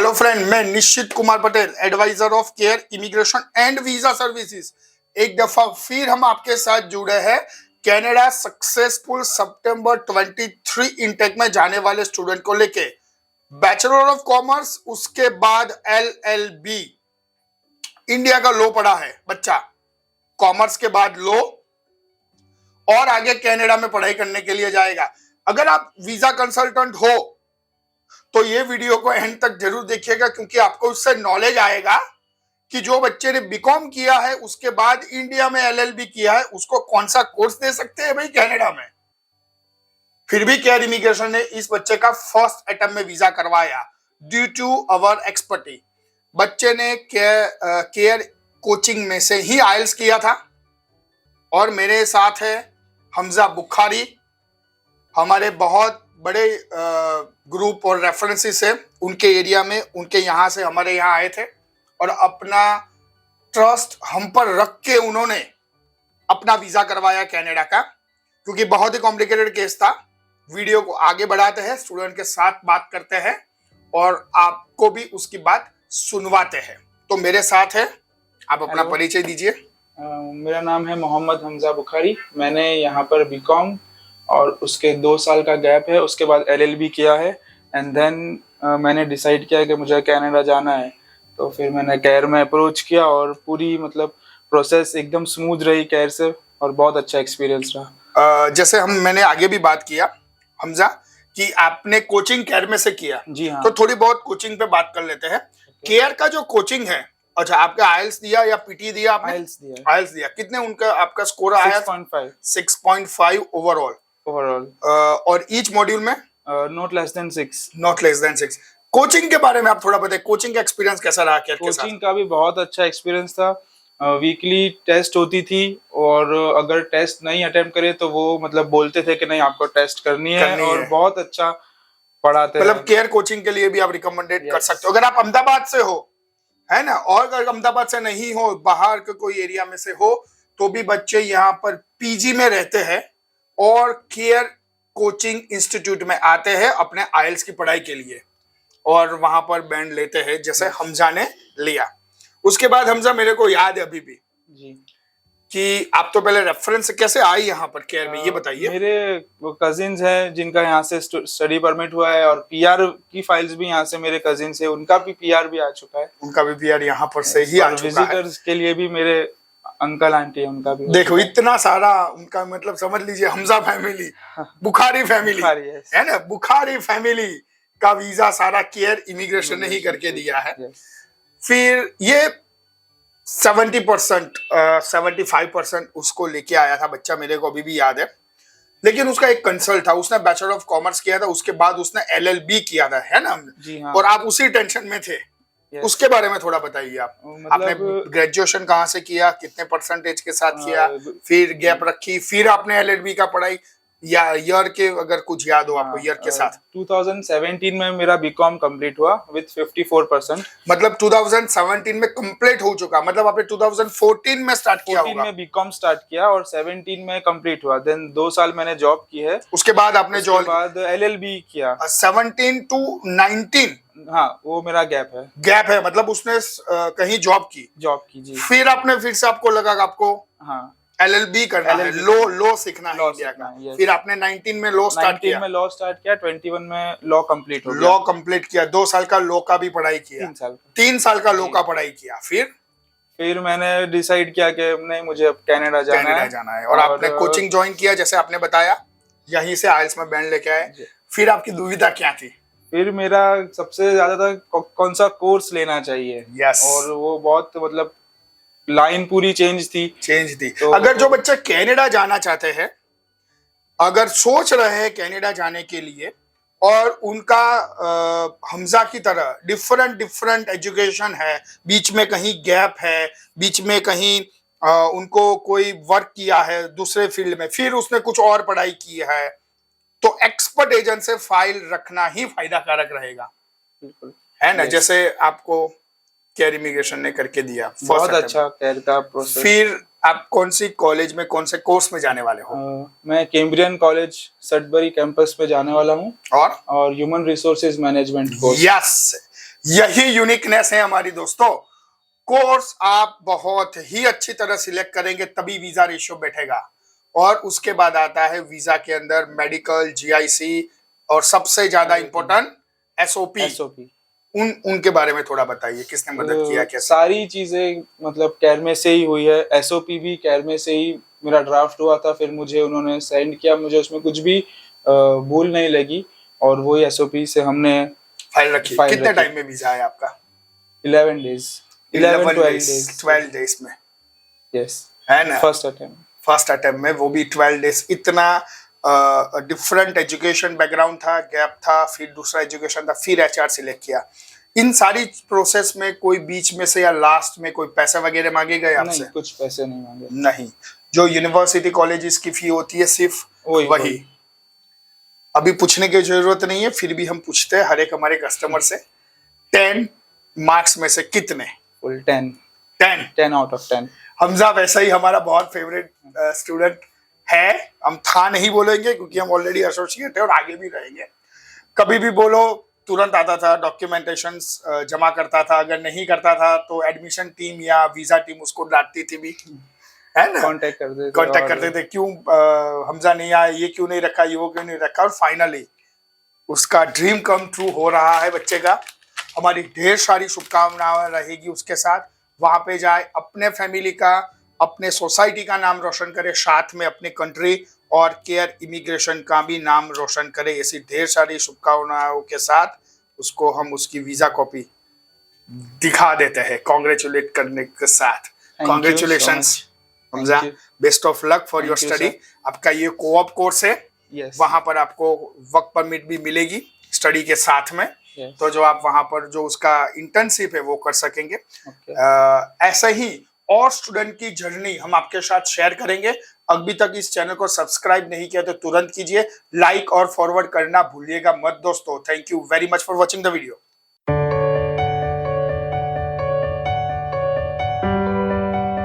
Hello friend, मैं Nishchit Kumar Patel, advisor of Care Immigration and visa services. एक दफा फिर हम आपके साथ जुड़े हैं कनाडा सक्सेसफुल सितंबर 23 इनटेक में जाने वाले स्टूडेंट को लेके। बैचलर ऑफ कॉमर्स, उसके बाद LLB। इंडिया का लो पढ़ा है बच्चा, कॉमर्स के बाद लो और आगे कनाडा में पढ़ाई करने के लिए जाएगा। अगर आप वीजा कंसल्टेंट हो तो ये वीडियो को एंड तक जरूर देखिएगा, क्योंकि आपको उससे नॉलेज आएगा कि जो बच्चे ने बीकॉम किया है उसके बाद इंडिया में LLB किया है उसको कौन सा कोर्स दे सकते हैं भाई कनाडा में। फिर भी केयर इमिग्रेशन ने इस बच्चे का फर्स्ट अटेम्प्ट में वीजा करवाया ड्यू टू अवर एक्सपर्टी। बच्चे ने केयर कोचिंग में से ही आइल्स किया था। और मेरे साथ है हमजा बुखारी, हमारे बहुत बड़े ग्रुप और रेफरेंसेस है उनके एरिया में, उनके यहाँ से हमारे यहाँ आए थे और अपना ट्रस्ट हम पर रख के उन्होंने अपना वीजा करवाया कनाडा का, क्योंकि बहुत ही कॉम्प्लिकेटेड केस था। वीडियो को आगे बढ़ाते हैं, स्टूडेंट के साथ बात करते हैं और आपको भी उसकी बात सुनवाते हैं। तो मेरे साथ है, आप अपना परिचय दीजिए। मेरा नाम है मोहम्मद हमजा बुखारी। मैंने यहाँ पर बीकॉम और उसके 2 साल का गैप है, उसके बाद LLB किया है एंड देन मैंने डिसाइड किया कि मुझे कनाडा जाना है। तो फिर मैंने केयर में अप्रोच किया और पूरी प्रोसेस एकदम स्मूथ रही केयर से और बहुत अच्छा एक्सपीरियंस रहा। जैसे मैंने आगे भी बात किया हमजा कि आपने कोचिंग केयर में से किया। जी हाँ। तो थोड़ी बहुत कोचिंग पे बात कर लेते हैं। केयर का जो कोचिंग है, अच्छा आपका आइल्स दिया या पीटी दिया आपने? आइल्स दिया। कितने उनका आपका स्कोर आया? 6.5 ओवरऑल। और ईच मॉड्यूल में नॉट लेस देन 6। कोचिंग के बारे में आप थोड़ा बताइए, कोचिंग का एक्सपीरियंस कैसा रहा? कोचिंग का भी बहुत अच्छा एक्सपीरियंस था। वीकली टेस्ट होती थी और अगर टेस्ट नहीं अटेम्प्ट करे तो वो बोलते थे कि नहीं आपको टेस्ट करनी है और बहुत अच्छा पढ़ाते हैं। केयर कोचिंग के लिए भी आप रिकमेंडेड कर सकते हो अगर आप अहमदाबाद से हो, है ना। और अगर अहमदाबाद से नहीं हो, बाहर के कोई एरिया में से हो, तो भी बच्चे यहाँ पर PG में रहते हैं और केयर कोचिंग इंस्टीट्यूट में आते हैं अपने आइल्स की पढ़ाई के लिए और वहां पर बैंड लेते हैं, जैसे हमजा ने लिया। उसके बाद हमजा, मेरे को याद है अभी भी जी कि आप तो पहले रेफरेंस कैसे आई यहाँ पर केयर में, ये बताइए। मेरे कजिन्स हैं जिनका यहाँ से स्टडी परमिट हुआ है और PR की फाइल्स भी यहाँ से मेरे कजिन्स है, उनका भी PR भी आ चुका है। उनका भी PR यहाँ पर से ही आ चुका है। विजिटर्स के लिए भी मेरे अंकल आंटी है, उनका भी। देखो इतना सारा उनका समझ लीजिए हमजा फैमिली, बुखारी फैमिली है ना, बुखारी फैमिली का वीजा सारा केयर इमिग्रेशन ने ही करके दिया है। फिर ये 70% 75% उसको लेके आया था बच्चा, मेरे को अभी भी याद है। लेकिन उसका एक कंसल्ट था, उसने बैचलर ऑफ कॉमर्स किया था, उसके बाद उसने LLB किया था, है ना। जी हाँ। और आप उसी टेंशन में थे। उसके बारे में थोड़ा बताइए आप। आपने ग्रेजुएशन कहाँ से किया, कितने परसेंटेज के साथ किया, फिर गैप रखी, फिर आपने LLB का पढ़ाई, या ईयर के अगर कुछ याद हो आपको ईयर के साथ? 2017 में मेरा बीकॉम कंप्लीट हुआ विद 54%। 2017 में कंप्लीट हो चुका, आपने 2014 में स्टार्ट किया होगा। 14 में बीकॉम स्टार्ट किया और 17 में कंप्लीट हुआ। देन 2 साल मैंने जॉब की है। उसके बाद आपने LLB किया 17 to 19। हाँ, वो मेरा गैप है। उसने कहीं जॉब की जी। फिर फिर से आपको लगा कि आपको LLB करना है, लो सीखना है इंडिया का। फिर आपने 19 में लॉ स्टार्ट किया। 21 में लॉ कंप्लीट हो गया। लॉ कंप्लीट किया, 2 साल का लॉ का भी पढ़ाई किया। 3 साल का लॉ का पढ़ाई किया। फिर मैंने डिसाइड किया कि नहीं, मुझे अब कनाडा जाना है। और आपने कोचिंग ज्वाइन किया, जैसे आपने बताया, यहीं से आइल्स में बैंड लेके आए। फिर आपकी दुविधा क्या थी? फिर मेरा सबसे ज्यादा था कौन सा कोर्स लेना चाहिए। और वो बहुत लाइन पूरी चेंज थी। तो अगर जो बच्चे कनाडा जाना चाहते हैं, अगर सोच रहे हैं कनाडा जाने के लिए और उनका हमजा की तरह डिफरेंट एजुकेशन है, बीच में कहीं गैप है, बीच में कहीं उनको कोई वर्क किया है दूसरे फील्ड में, फिर उसने कुछ और पढ़ाई की है, तो एक्सपर्ट एजेंट से फाइल रखना ही फायदा कारक रहेगा, है ना। जैसे आपको केयर इमिग्रेशन ने करके दिया, बहुत अच्छा केयर का प्रोसेस। फिर आप कौन सी कॉलेज में, कौन से कोर्स में जाने वाले हो? मैं कैम्ब्रियन कॉलेज सडबरी कैंपस पे जाने वाला हूँ और human resources management course. Yes, यही यूनिकनेस है हमारी दोस्तों। कोर्स आप बहुत ही अच्छी तरह सिलेक्ट करेंगे तभी वीजा रेशियो बैठेगा। और उसके बाद आता है वीजा के अंदर मेडिकल, जीआईसी और सबसे ज्यादा इंपॉर्टेंट एसओपी। एसओपी उनके बारे में थोड़ा बताइए, किसने मदद किया, कैसे? सारी चीजें मतलब कैरमे से ही हुई है। एसओपी भी कैरमे से ही मेरा ड्राफ्ट हुआ था, फिर मुझे उन्होंने सेंड किया, मुझे उसमें कुछ भी भूल नहीं लगी और वही एसओपी से हमने फाइल रखी। कितने टाइम में वीजा है आपका? 11 डेज 12 डेज में। यस, है ना? फर्स्ट अटेम्प्ट में, वो भी 12 डेज। इतना डिफरेंट एजुकेशन बैकग्राउंड था, गैप था, फिर दूसरा एजुकेशन था, फिर एचआर सिलेक्ट किया। इन सारी प्रोसेस में कोई बीच में से या लास्ट में कोई पैसे वगैरह मांगे गए आपसे? नहीं, कुछ पैसे नहीं मांगे। नहीं, जो यूनिवर्सिटी कॉलेजेस की फी होती है सिर्फ वही। अभी पूछने की जरूरत नहीं है, फिर भी हम पूछते हैं हर एक हमारे कस्टमर से। 10 मार्क्स में से कितने? Full 10 out of 10। हमजा वैसा ही हमारा बहुत फेवरेट स्टूडेंट है। हम था नहीं बोलेंगे क्योंकि हम ऑलरेडी एसोसिएट है और आगे भी रहेंगे। कभी भी बोलो तुरंत आता था, डॉक्यूमेंटेशंस जमा करता था, अगर नहीं करता था तो एडमिशन टीम या वीजा टीम उसको डांटती थी भी, है ना? कांटेक्ट करते थे, क्यों हमजा नहीं आया, ये क्यों नहीं रखा, ये वो क्यों नहीं रखा। और फाइनली उसका ड्रीम कम ट्रू हो रहा है बच्चे का। हमारी ढेर सारी शुभकामनाएं रहेगी उसके साथ। वहां पे जाए, अपने फैमिली का, अपने सोसाइटी का नाम रोशन करे, साथ में अपने कंट्री और केयर इमिग्रेशन का भी नाम रोशन करे। ऐसी ढेर सारी शुभकामनाओं के साथ उसको हम उसकी वीजा कॉपी दिखा देते हैं कॉन्ग्रेचुलेट करने के साथ। Congratulations Hamza, best of luck for your study. आपका ये कोऑप कोर्स है, वहां पर आपको वर्क परमिट भी मिलेगी स्टडी के साथ में। तो जो आप वहां पर जो उसका इंटर्नशिप है वो कर सकेंगे। ऐसे ही और स्टूडेंट की जर्नी हम आपके साथ शेयर करेंगे। अभी तक इस चैनल को सब्सक्राइब नहीं किया तो तुरंत कीजिए, लाइक और फॉरवर्ड करना भूलिएगा मत दोस्तों। Thank you very much for watching the video.